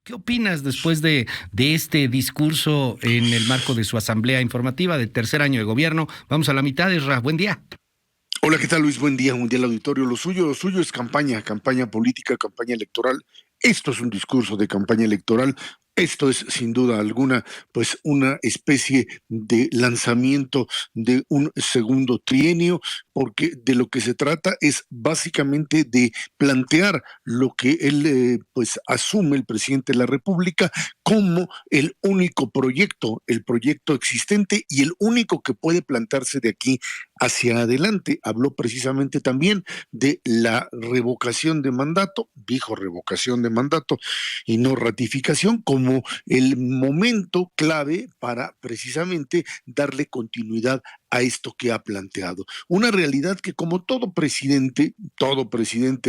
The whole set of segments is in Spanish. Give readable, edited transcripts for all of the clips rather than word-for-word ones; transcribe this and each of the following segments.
¿Qué opinas después de este discurso en el marco de su asamblea informativa del tercer año de gobierno? Vamos a la mitad, Isra. Buen día. Hola, ¿qué tal, Luis? Buen día, un día al auditorio. Lo suyo es campaña política, campaña electoral. Esto es un discurso de campaña electoral. Esto es, sin duda alguna, pues una especie de lanzamiento de un segundo trienio, porque de lo que se trata es básicamente de plantear lo que él, pues, asume el presidente de la República como el único proyecto, el proyecto existente y el único que puede plantarse de aquí hacia adelante. Habló precisamente también de la revocación de mandato, dijo revocación de mandato y no ratificación, como el momento clave para precisamente darle continuidad a esto que ha planteado. Una realidad que, como todo presidente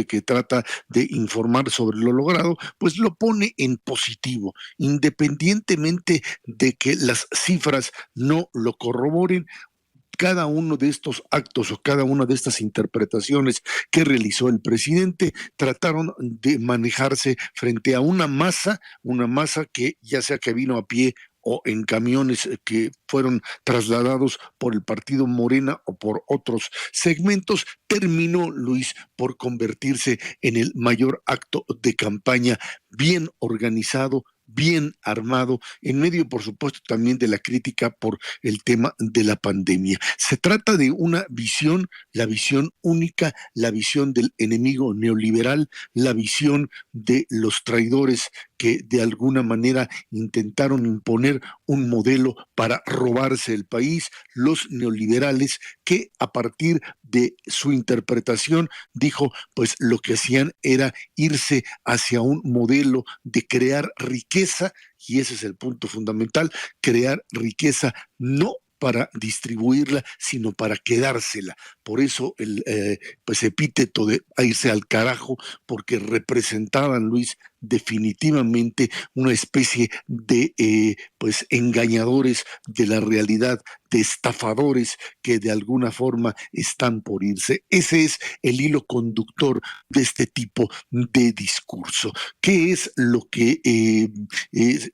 que trata de informar sobre lo logrado, pues lo pone en positivo, independientemente de que las cifras no lo corroboren. Cada uno de estos actos o cada una de estas interpretaciones que realizó el presidente trataron de manejarse frente a una masa que ya sea que vino a pie o en camiones que fueron trasladados por el partido Morena o por otros segmentos, terminó, Luis, por convertirse en el mayor acto de campaña bien organizado, bien armado, en medio, por supuesto, también de la crítica por el tema de la pandemia. Se trata de una visión, la visión única, la visión del enemigo neoliberal, la visión de los traidores que de alguna manera intentaron imponer un modelo para robarse el país, los neoliberales que a partir de su interpretación dijo, pues lo que hacían era irse hacia un modelo de crear riqueza, y ese es el punto fundamental, crear riqueza no para distribuirla, sino para quedársela. Por eso el pues epíteto de a irse al carajo, porque representaban, Luis, definitivamente una especie de pues engañadores de la realidad, de estafadores que de alguna forma están por irse. Ese es el hilo conductor de este tipo de discurso. ¿Qué es lo que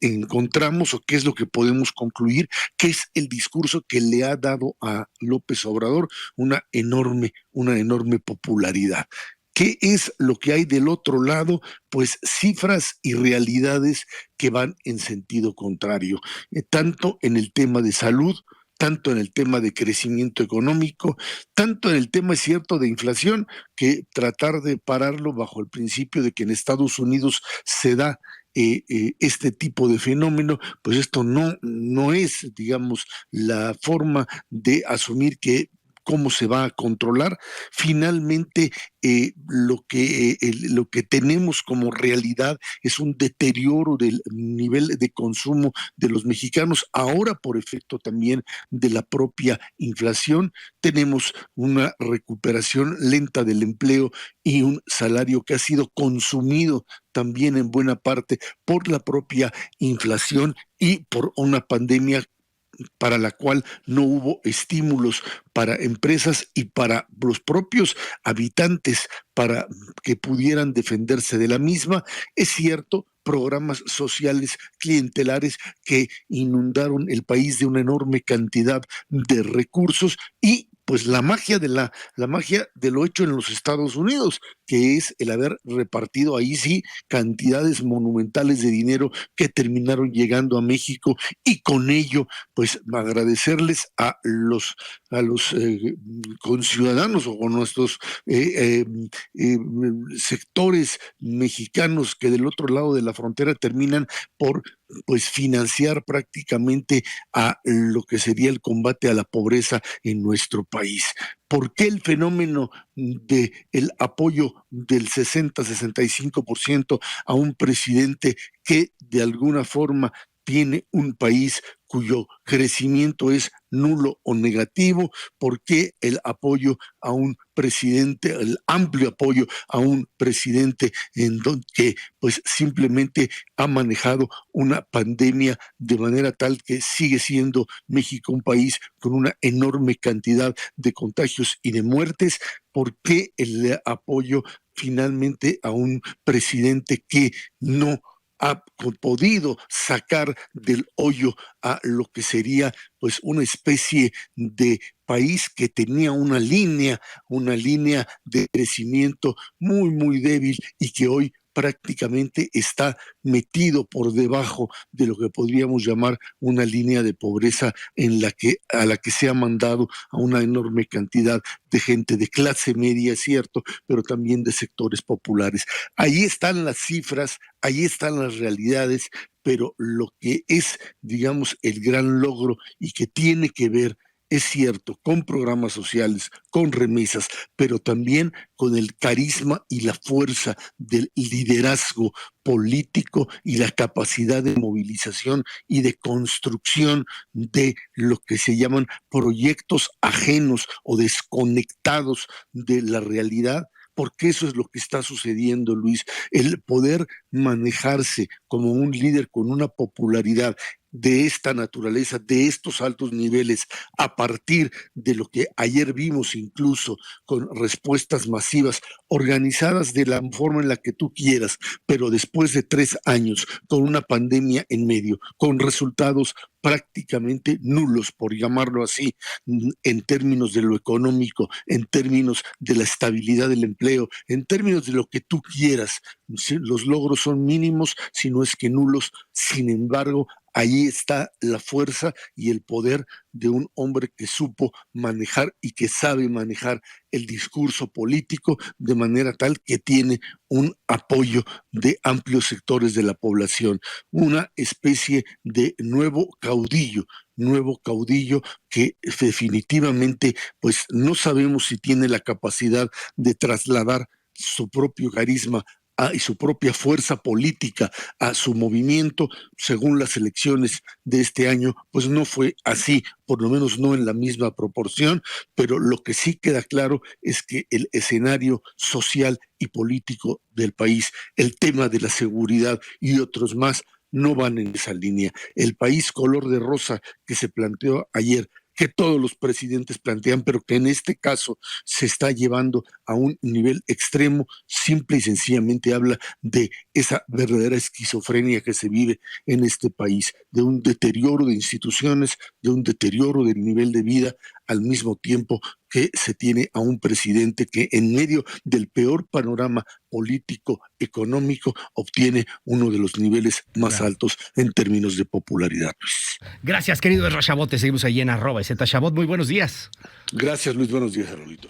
encontramos o qué es lo que podemos concluir? ¿Qué es el discurso que le ha dado a López Obrador una enorme popularidad? ¿Qué es lo que hay del otro lado? Pues cifras y realidades que van en sentido contrario, tanto en el tema de salud, tanto en el tema de crecimiento económico, tanto en el tema, es cierto, de inflación, que tratar de pararlo bajo el principio de que en Estados Unidos se da este tipo de fenómeno, pues esto no es, digamos, la forma de asumir que cómo se va a controlar. Finalmente, lo que tenemos como realidad es un deterioro del nivel de consumo de los mexicanos, ahora por efecto también de la propia inflación. Tenemos una recuperación lenta del empleo y un salario que ha sido consumido también en buena parte por la propia inflación y por una pandemia para la cual no hubo estímulos para empresas y para los propios habitantes para que pudieran defenderse de la misma. Es cierto, programas sociales clientelares que inundaron el país de una enorme cantidad de recursos y pues la magia de lo hecho en los Estados Unidos, que es el haber repartido ahí sí cantidades monumentales de dinero que terminaron llegando a México y con ello pues agradecerles a los conciudadanos o nuestros eh, eh, sectores mexicanos que del otro lado de la frontera terminan por pues financiar prácticamente a lo que sería el combate a la pobreza en nuestro país. ¿Por qué el fenómeno del apoyo del 60-65% a un presidente que de alguna forma tiene un país cuyo crecimiento es nulo o negativo? ¿Por qué el apoyo a un presidente, el amplio apoyo a un presidente que pues simplemente ha manejado una pandemia de manera tal que sigue siendo México un país con una enorme cantidad de contagios y de muertes? ¿Por qué el apoyo finalmente a un presidente que no ha podido sacar del hoyo a lo que sería pues una especie de país que tenía una línea de crecimiento muy, muy débil y que hoy prácticamente está metido por debajo de lo que podríamos llamar una línea de pobreza a la que se ha mandado a una enorme cantidad de gente de clase media, es cierto, pero también de sectores populares. Ahí están las cifras, ahí están las realidades, pero lo que es, digamos, el gran logro y que tiene que ver, es cierto, con programas sociales, con remesas, pero también con el carisma y la fuerza del liderazgo político y la capacidad de movilización y de construcción de lo que se llaman proyectos ajenos o desconectados de la realidad, porque eso es lo que está sucediendo, Luis, el poder manejarse como un líder con una popularidad de esta naturaleza, de estos altos niveles, a partir de lo que ayer vimos incluso con respuestas masivas, organizadas de la forma en la que tú quieras, pero después de 3 años, con una pandemia en medio, con resultados prácticamente nulos, por llamarlo así, en términos de lo económico, en términos de la estabilidad del empleo, en términos de lo que tú quieras. ¿Sí? Los logros son mínimos, si no es que nulos. Sin embargo, ahí está la fuerza y el poder de un hombre que supo manejar y que sabe manejar el discurso político de manera tal que tiene un apoyo de amplios sectores de la población, una especie de nuevo caudillo que definitivamente pues no sabemos si tiene la capacidad de trasladar su propio carisma y su propia fuerza política a su movimiento. Según las elecciones de este año, pues no fue así, por lo menos no en la misma proporción, pero lo que sí queda claro es que el escenario social y político del país, el tema de la seguridad y otros más, no van en esa línea. El país color de rosa que se planteó ayer, que todos los presidentes plantean, pero que en este caso se está llevando a un nivel extremo, simple y sencillamente habla de esa verdadera esquizofrenia que se vive en este país, de un deterioro de instituciones, de un deterioro del nivel de vida, al mismo tiempo que se tiene a un presidente que en medio del peor panorama político, económico, obtiene uno de los niveles más Claro. altos en términos de popularidad. Gracias, querido Ezra Chabot. Te seguimos ahí en @ZChabot. Muy buenos días. Gracias, Luis. Buenos días, Arolito.